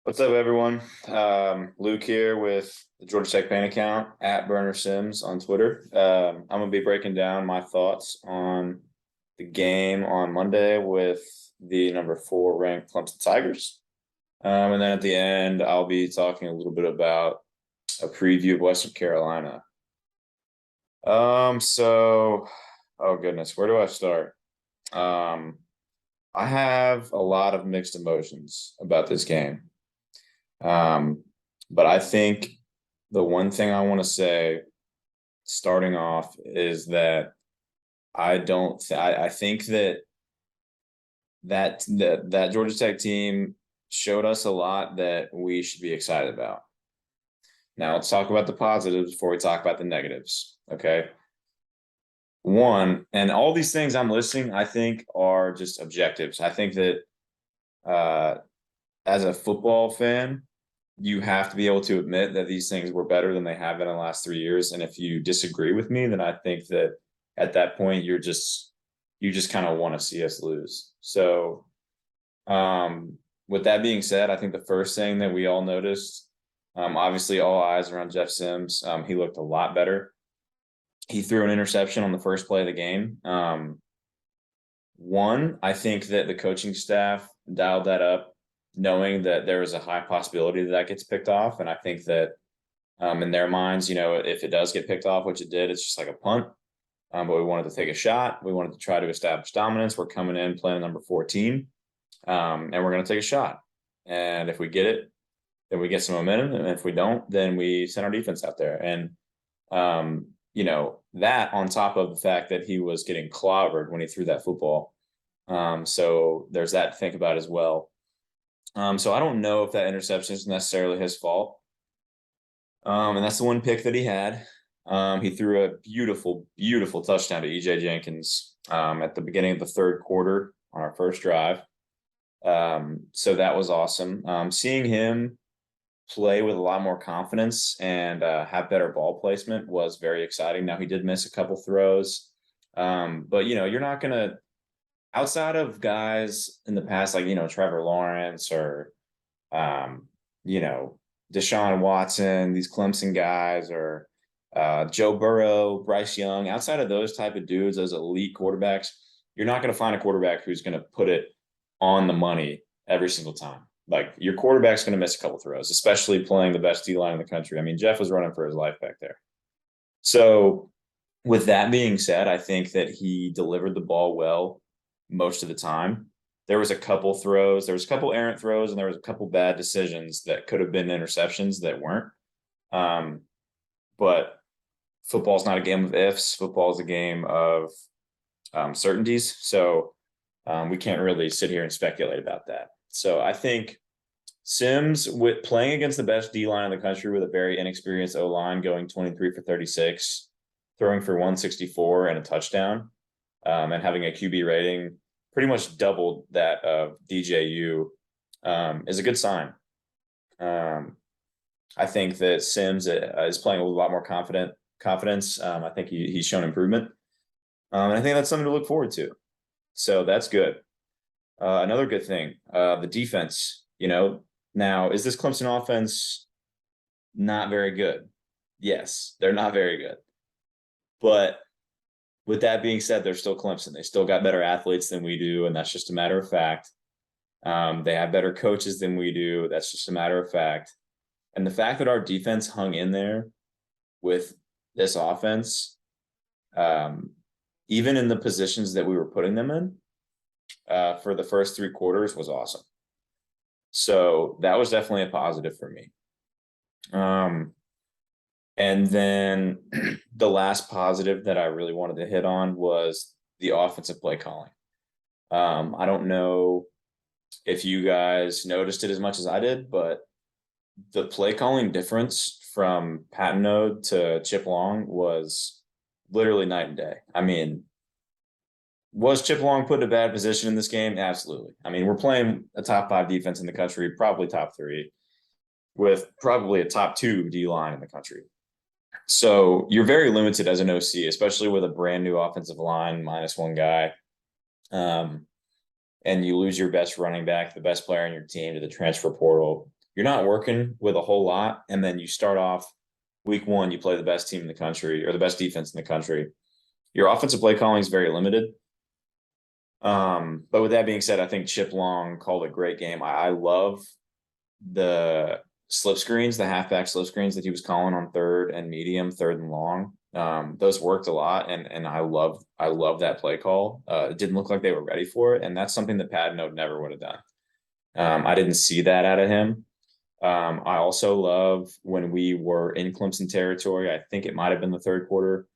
What's up, everyone? Luke here with the Georgia Tech fan account at Burner Sims on Twitter. I'm gonna be breaking down my thoughts on the game on Monday with the number 4 ranked Clemson Tigers. And then at the end, I'll be talking a little bit about a preview of Western Carolina. Oh goodness, where do I start? I have a lot of mixed emotions about this game. But I think the one thing I want to say starting off is that I think that Georgia Tech team showed us a lot that we should be excited about. Now let's talk about the positives before we talk about the negatives. Okay. One, and all these things I'm listing, I think are just objectives. I think that as a football fan, you have to be able to admit that these things were better than they have been in the last 3 years. And if you disagree with me, then I think that at that point you just kind of want to see us lose. So with that being said, I think the first thing that we all noticed, obviously all eyes are on Jeff Sims. He looked a lot better. He threw an interception on the first play of the game. I think that the coaching staff dialed that up knowing that there is a high possibility that gets picked off. And I think that in their minds, if it does get picked off, which it did, it's just like a punt. But we wanted to take a shot. We wanted to try to establish dominance. We're coming in playing number 14, and we're going to take a shot. And if we get it, then we get some momentum. And if we don't, then we send our defense out there. And, that on top of the fact that he was getting clobbered when he threw that football. So there's that to think about as well. So I don't know if that interception is necessarily his fault. And that's the one pick that he had. He threw a beautiful, beautiful touchdown to EJ Jenkins at the beginning of the third quarter on our first drive. So that was awesome. Seeing him play with a lot more confidence and have better ball placement was very exciting. Now, he did miss a couple throws. But, you're not going to, outside of guys in the past, like, Trevor Lawrence or, Deshaun Watson, these Clemson guys, or Joe Burrow, Bryce Young, outside of those type of dudes, those elite quarterbacks, you're not going to find a quarterback who's going to put it on the money every single time. Like, your quarterback's going to miss a couple throws, especially playing the best D line in the country. I mean, Jeff was running for his life back there. So with that being said, I think that he delivered the ball well most of the time. There was a couple throws, there was a couple errant throws, and there was a couple bad decisions that could have been interceptions that weren't. But football's not a game of ifs. Football is a game of certainties. So we can't really sit here and speculate about that. So I think Sims, with playing against the best D line in the country with a very inexperienced O line, going 23 for 36, throwing for 164 and a touchdown, and having a QB rating pretty much doubled that of DJU, is a good sign. I think that Sims is playing with a lot more confidence. I think he's shown improvement. And I think that's something to look forward to. So that's good. Another good thing, the defense, now, is this Clemson offense not very good? Yes, they're not very good. But with that being said, they're still Clemson. They still got better athletes than we do, and that's just a matter of fact. They have better coaches than we do. That's just a matter of fact. And the fact that our defense hung in there with this offense, even in the positions that we were putting them in, for the first 3 quarters was awesome. So that was definitely a positive for me. And then the last positive that I really wanted to hit on was the offensive play calling. I don't know if you guys noticed it as much as I did, but the play calling difference from Patino to Chip Long was literally night and day. I mean, was Chip Long put in a bad position in this game? Absolutely. I mean, we're playing a top 5 defense in the country, probably top 3, with probably a top 2 D line in the country. So you're very limited as an OC, especially with a brand new offensive line, -1 guy. And you lose your best running back, the best player on your team, to the transfer portal. you're not working with a whole lot, and then you start off week one, you play the best team in the country or the best defense in the country. Your offensive play calling is very limited. But with that being said, I think Chip Long called a great game. I love the slip screens, the halfback slip screens that he was calling on third and medium, third and long. Those worked a lot, and I love that play call. It didn't look like they were ready for it, and that's something that Padno never would have done. I didn't see that out of him. I also love when we were in Clemson territory. I think it might have been the third quarter.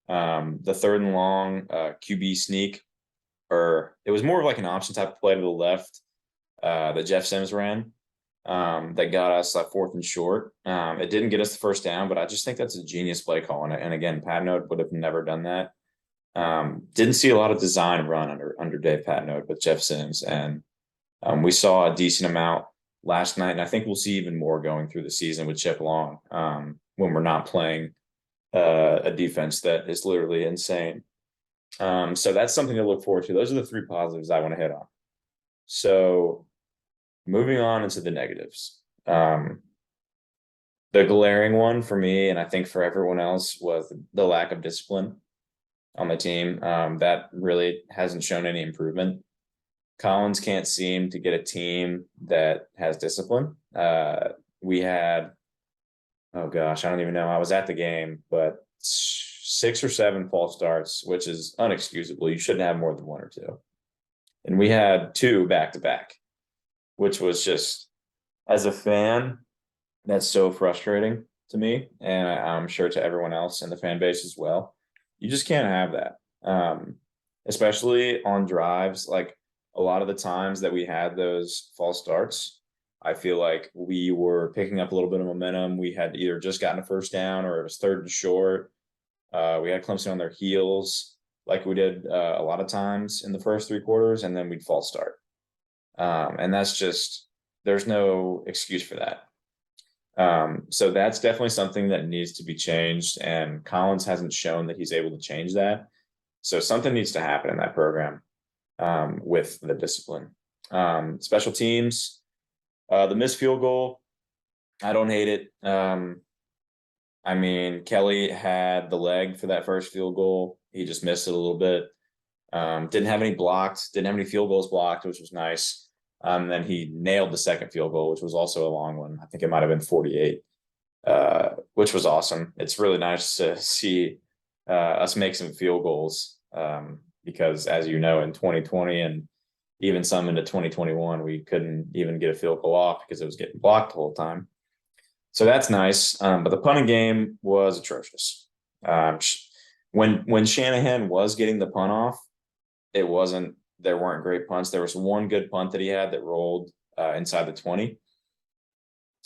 The third and long QB sneak, or it was more of like an option type of play to the left that Jeff Sims ran that got us like fourth and short. It didn't get us the first down, but I just think that's a genius play call. And again, Patnode would have never done that. Didn't see a lot of design run under Dave Patnode with Jeff Sims, and we saw a decent amount last night, and I think we'll see even more going through the season with Chip Long when we're not playing a defense that is literally insane. So that's something to look forward to. Those are the three positives I want to hit on. So moving on into the negatives. The glaring one for me, and I think for everyone else, was the lack of discipline on the team. That really hasn't shown any improvement. Collins can't seem to get a team that has discipline. We had, oh gosh, I don't even know. I was at the game, but 6 or 7 false starts, which is unexcusable. You shouldn't have more than 1 or 2. And we had 2 back to back, which was just, as a fan, that's so frustrating to me. And I'm sure to everyone else in the fan base as well. You just can't have that. Especially on drives. Like, a lot of the times that we had those false starts, I feel like we were picking up a little bit of momentum. We had either just gotten a first down or it was third and short. We had Clemson on their heels, like we did a lot of times in the first 3 quarters, and then we'd false start. And that's just, there's no excuse for that. So that's definitely something that needs to be changed, and Collins hasn't shown that he's able to change that. So something needs to happen in that program with the discipline. Special teams, the missed field goal, I don't hate it. I mean, Kelly had the leg for that first field goal. He just missed it a little bit. Didn't have any blocked, didn't have any field goals blocked, which was nice. Then he nailed the second field goal, which was also a long one. I think it might have been 48, which was awesome. It's really nice to see us make some field goals because, as you know, in 2020 and even some into 2021, we couldn't even get a field goal off because it was getting blocked the whole time. So that's nice. But the punting game was atrocious. When Shanahan was getting the punt off, there weren't great punts. There was one good punt that he had that rolled inside the 20.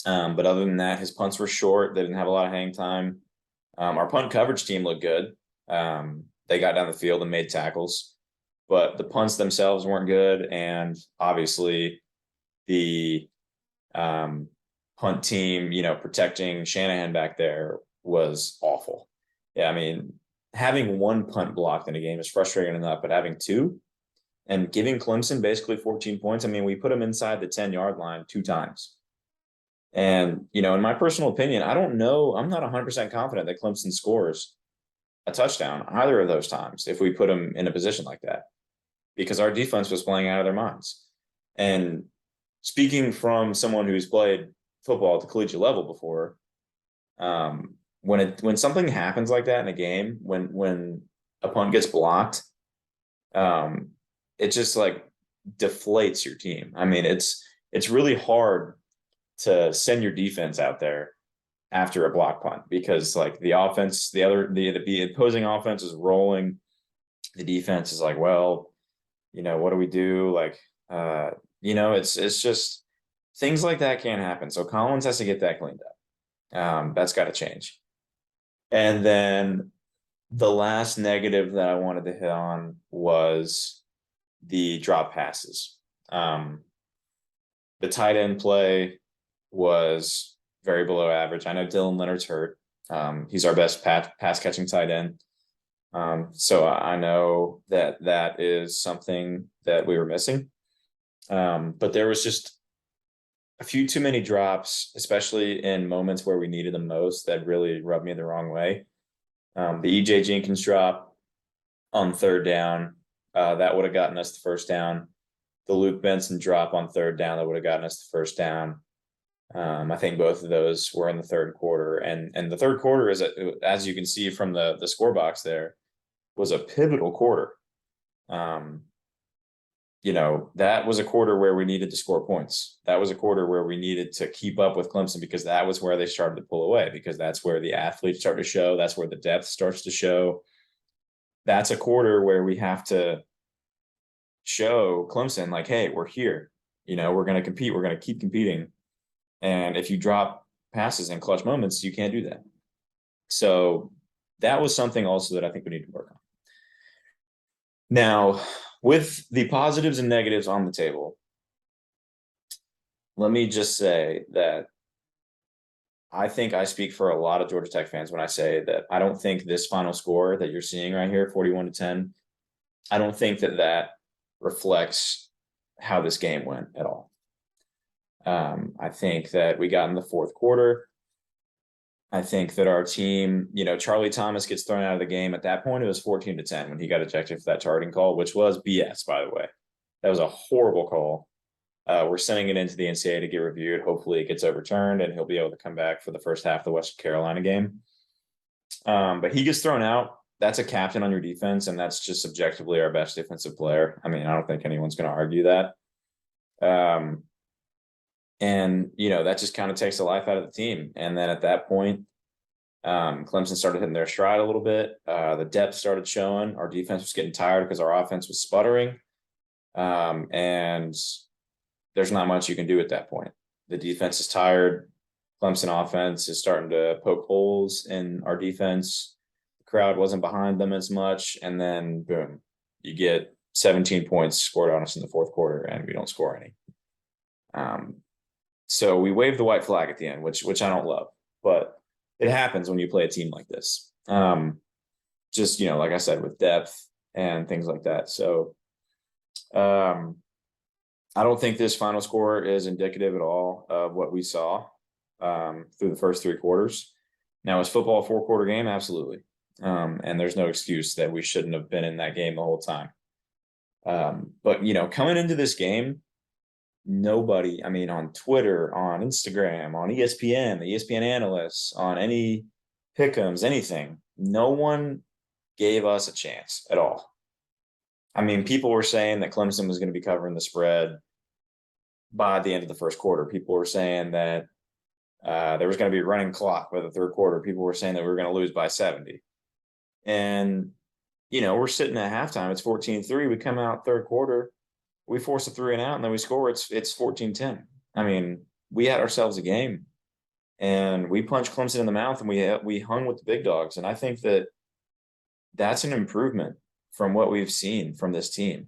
But other than that, his punts were short. They didn't have a lot of hang time. Our punt coverage team looked good. They got down the field and made tackles, but the punts themselves weren't good. And obviously the punt team, protecting Shanahan back there was awful. Yeah, I mean, having 1 punt blocked in a game is frustrating enough, but having 2 and giving Clemson basically 14 points. I mean, we put them inside the 10-yard line 2 times. And, in my personal opinion, I don't know. I'm not 100% confident that Clemson scores a touchdown either of those times if we put them in a position like that, because our defense was playing out of their minds. And speaking from someone who's played football at the collegiate level before, when something happens like that in a game, when a punt gets blocked, it just like deflates your team. I mean, it's really hard to send your defense out there after a block punt, because like the offense, the opposing offense is rolling. The defense is like, well, what do we do? Like, it's just things like that can't happen. So Collins has to get that cleaned up. That's got to change. And then the last negative that I wanted to hit on was the drop passes. The tight end play was very below average. I know Dylan Leonard's hurt. He's our best pass catching tight end. So I know that is something that we were missing. But there was just a few too many drops, especially in moments where we needed them most, that really rubbed me the wrong way. The EJ Jenkins drop on third down, that would have gotten us the first down. The Luke Benson drop on third down, that would have gotten us the first down. I think both of those were in the third quarter, and the third quarter is, as you can see from the score box there, was a pivotal quarter. That was a quarter where we needed to score points. That was a quarter where we needed to keep up with Clemson, because that was where they started to pull away, because that's where the athletes start to show. That's where the depth starts to show. That's a quarter where we have to show Clemson, like, hey, we're here. We're going to compete. We're going to keep competing. And if you drop passes in clutch moments, you can't do that. So that was something also that I think we need to work on. Now, with the positives and negatives on the table, let me just say that I think I speak for a lot of Georgia Tech fans when I say that I don't think this final score that you're seeing right here, 41-10, I don't think that reflects how this game went at all. I think that we got in the fourth quarter. I think that our team, Charlie Thomas gets thrown out of the game. At that point, it was 14-10 when he got ejected for that targeting call, which was BS, by the way. That was a horrible call. We're sending it into the NCAA to get reviewed. Hopefully it gets overturned and he'll be able to come back for the first half of the Western Carolina game. But he gets thrown out. That's a captain on your defense, and that's just subjectively our best defensive player. I mean, I don't think anyone's going to argue that. And, that just kind of takes the life out of the team. And then at that point, Clemson started hitting their stride a little bit. The depth started showing. Our defense was getting tired because our offense was sputtering. And there's not much you can do at that point. The defense is tired. Clemson offense is starting to poke holes in our defense. The crowd wasn't behind them as much. And then, boom, you get 17 points scored on us in the fourth quarter, and we don't score any. So we waved the white flag at the end, which I don't love, but it happens when you play a team like this. Just, like I said, with depth and things like that. So I don't think this final score is indicative at all of what we saw through the first three quarters. Now, is football a four-quarter game? Absolutely. And there's no excuse that we shouldn't have been in that game the whole time. But, coming into this game, nobody, on Twitter, on Instagram, on ESPN, the ESPN analysts, on any pick'ems, anything, no one gave us a chance at all. People were saying that Clemson was going to be covering the spread by the end of the first quarter. People were saying that there was going to be a running clock by the third quarter. People were saying that we were going to lose by 70. And, we're sitting at halftime. It's 14-3. We come out third quarter. We force a 3 and out, and then we score. It's 14-10. We had ourselves a game, and we punched Clemson in the mouth, and we hung with the big dogs. And I think that that's an improvement from what we've seen from this team.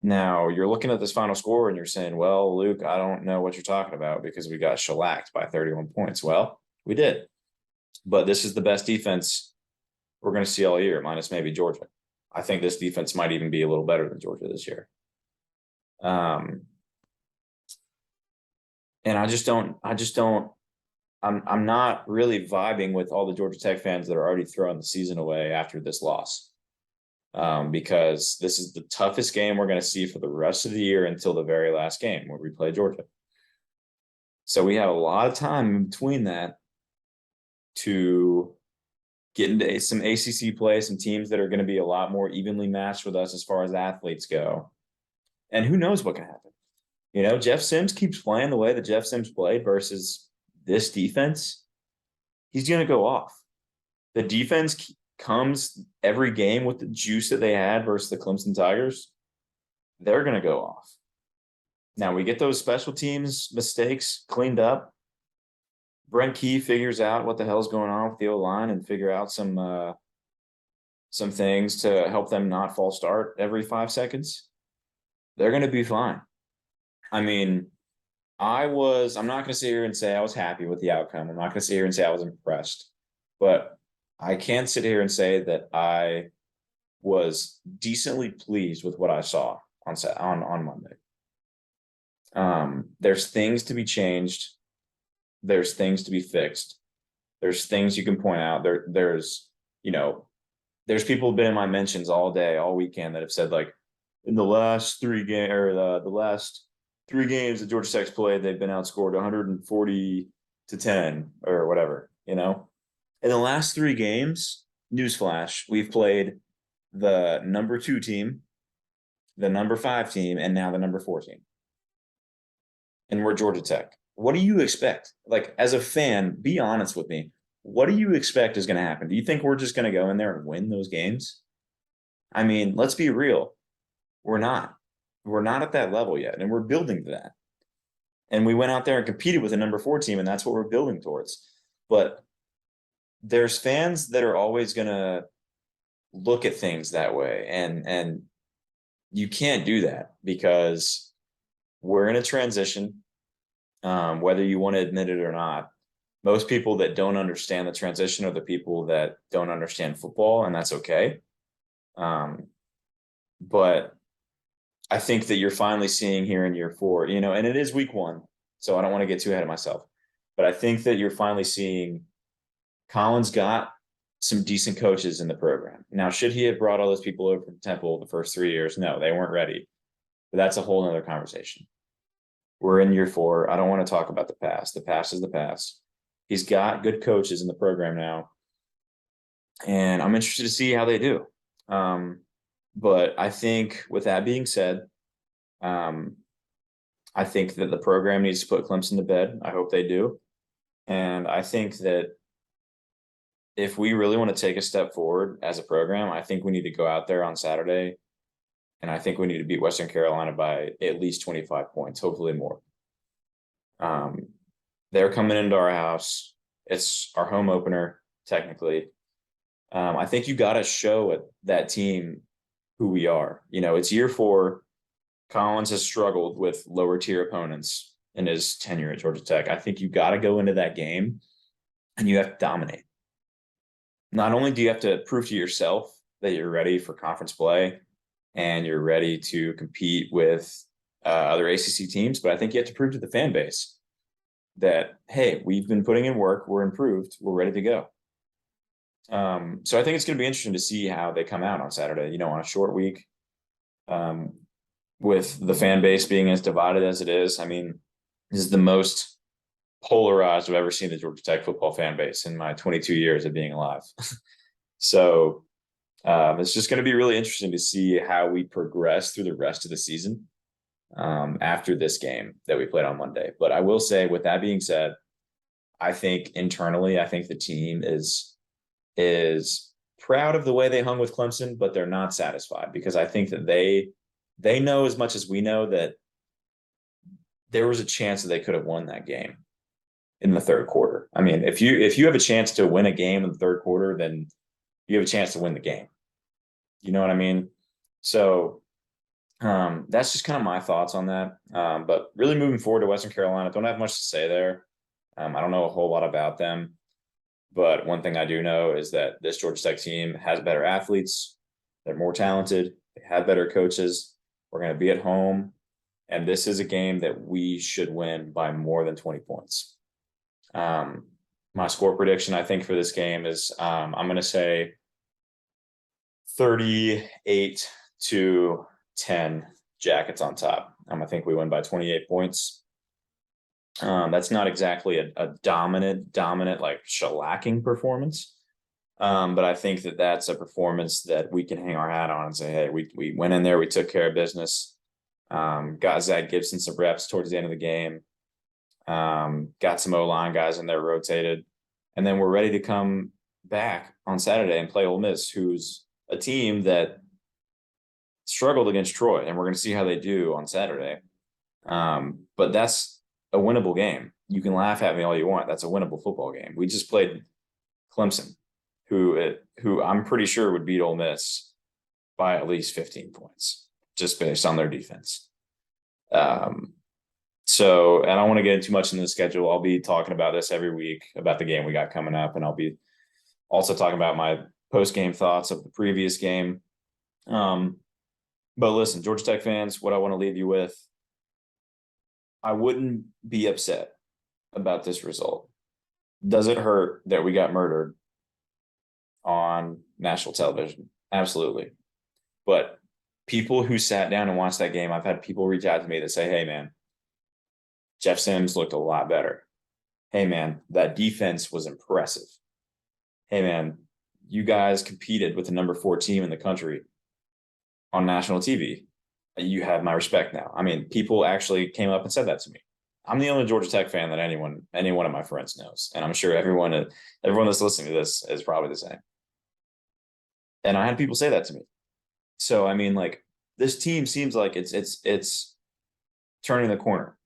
Now, you're looking at this final score, and you're saying, well, Luke, I don't know what you're talking about because we got shellacked by 31 points. Well, we did. But this is the best defense we're going to see all year, minus maybe Georgia. I think this defense might even be a little better than Georgia this year. And I'm not really vibing with all the Georgia Tech fans that are already throwing the season away after this loss. Because this is the toughest game we're going to see for the rest of the year until the very last game where we play Georgia. So we have a lot of time in between that to get into some ACC play, some teams that are going to be a lot more evenly matched with us as far as athletes go. And who knows what can happen. Jeff Sims keeps playing the way that Jeff Sims played versus this defense. He's going to go off. The defense comes every game with the juice that they had versus the Clemson Tigers. They're going to go off. Now, we get those special teams mistakes cleaned up. Brent Key figures out what the hell's going on with the O-line and figure out some things to help them not false start every 5 seconds. They're going to be fine. I'm not going to sit here and say I was happy with the outcome. I'm not going to sit here and say I was impressed. But I can sit here and say that I was decently pleased with what I saw on Monday. There's things to be changed. There's things to be fixed. There's things you can point out. There's there's people who've been in my mentions all day, all weekend that have said like in the last three game or the last three games that Georgia Tech's played, they've been outscored 140-10 or whatever. In the last three games, newsflash, we've played the number 2 team, the number 5 team, and now the number 4 team. And we're Georgia Tech. What do you expect? Like, as a fan, be honest with me. What do you expect is going to happen? Do you think we're just going to go in there and win those games? I mean, let's be real. We're not. We're not at that level yet, and we're building to that. And we went out there and competed with a number 4 team, and that's what we're building towards. But there's fans that are always going to look at things that way, and you can't do that because we're in a transition, whether you want to admit it or not. Most people that don't understand the transition are the people that don't understand football, and that's okay. But I think that you're finally seeing here in year 4, and it is week 1, so I don't want to get too ahead of myself. But I think that you're finally seeing Collins got some decent coaches in the program. Now, should he have brought all those people over from Temple the first 3 years? No, they weren't ready. But that's a whole nother conversation. We're in year 4. I don't want to talk about the past. The past is the past. He's got good coaches in the program now, and I'm interested to see how they do. But I think with that being said, I think that the program needs to put Clemson to bed. I hope they do. And I think that if we really want to take a step forward as a program, I think we need to go out there on Saturday, and I think we need to beat Western Carolina by at least 25 points, hopefully more. They're coming into our house. It's our home opener, technically. I think you got to show that team who we are. It's year 4. Collins has struggled with lower tier opponents in his tenure at Georgia Tech. I think you got to go into that game and you have to dominate. Not only do you have to prove to yourself that you're ready for conference play and you're ready to compete with other ACC teams, but I think you have to prove to the fan base that, hey, we've been putting in work, we're improved, we're ready to go. So I think it's going to be interesting to see how they come out on Saturday, on a short week, with the fan base being as divided as it is. I mean, this is the most polarized I've ever seen the Georgia Tech football fan base in my 22 years of being alive. So it's just going to be really interesting to see how we progress through the rest of the season after this game that we played on Monday. But I will say, with that being said, I think internally, I think the team is proud of the way they hung with Clemson, but they're not satisfied because I think that they know as much as we know that there was a chance that they could have won that game in the third quarter. I mean, if you have a chance to win a game in the third quarter, then you have a chance to win the game. You know what I mean? So that's just kind of my thoughts on that. But really moving forward to Western Carolina, don't have much to say there. I don't know a whole lot about them. But one thing I do know is that this Georgia Tech team has better athletes. They're more talented. They have better coaches. We're going to be at home. And this is a game that we should win by more than 20 points. My score prediction, I think, for this game is I'm going to say 38-10 Jackets on top. I think we win by 28 points. That's not exactly a dominant like shellacking performance. But I think that that's a performance that we can hang our hat on and say, hey, we went in there, we took care of business. Got Zach Gibson some reps towards the end of the game. Got some O-line guys in there rotated. And then we're ready to come back on Saturday and play Ole Miss, who's a team that struggled against Troy. And we're going to see how they do on Saturday. But that's a winnable game. You can laugh at me all you want. That's a winnable football game. We just played Clemson, who I'm pretty sure would beat Ole Miss by at least 15 points, just based on their defense. So, and I don't want to get too much into the schedule. I'll be talking about this every week, about the game we got coming up, and I'll be also talking about my post-game thoughts of the previous game. But listen, Georgia Tech fans, what I want to leave you with, I wouldn't be upset about this result. Does it hurt that we got murdered on national television? Absolutely. But people who sat down and watched that game, I've had people reach out to me that say, hey, man, Jeff Sims looked a lot better. Hey, man, that defense was impressive. Hey, man, you guys competed with the number 4 team in the country on national TV. You have my respect now. I mean, people actually came up and said that to me. I'm the only Georgia Tech fan that any one of my friends knows, and I'm sure everyone that's listening to this is probably the same. And I had people say that to me. So I mean, like, this team seems like it's turning the corner.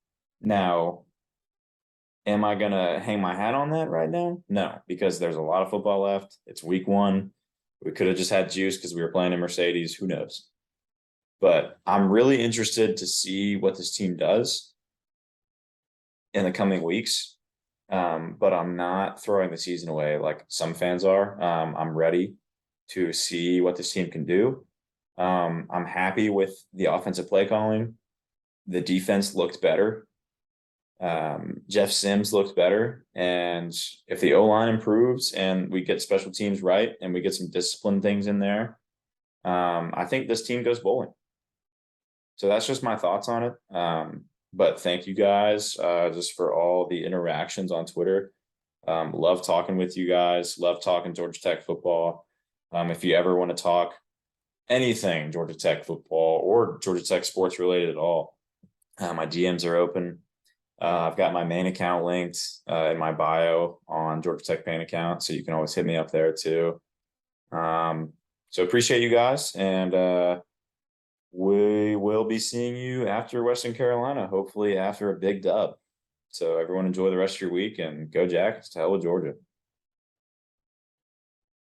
Now, am I gonna hang my hat on that right now? No, because there's a lot of football left. It's week 1. We could have just had juice because we were playing in Mercedes. Who knows? But I'm really interested to see what this team does in the coming weeks. But I'm not throwing the season away like some fans are. I'm ready to see what this team can do. I'm happy with the offensive play calling. The defense looked better. Jeff Sims looked better. And if the O-line improves and we get special teams right and we get some discipline things in there, I think this team goes bowling. So that's just my thoughts on it. But thank you guys just for all the interactions on Twitter. Love talking with you guys. Love talking Georgia Tech football. If you ever want to talk anything Georgia Tech football or Georgia Tech sports related at all, my DMs are open. I've got my main account linked in my bio on Georgia Tech main account, so you can always hit me up there too. So appreciate you guys, and we will be seeing you after Western Carolina, hopefully after a big dub. So everyone enjoy the rest of your week and go Jackets. To hell with Georgia.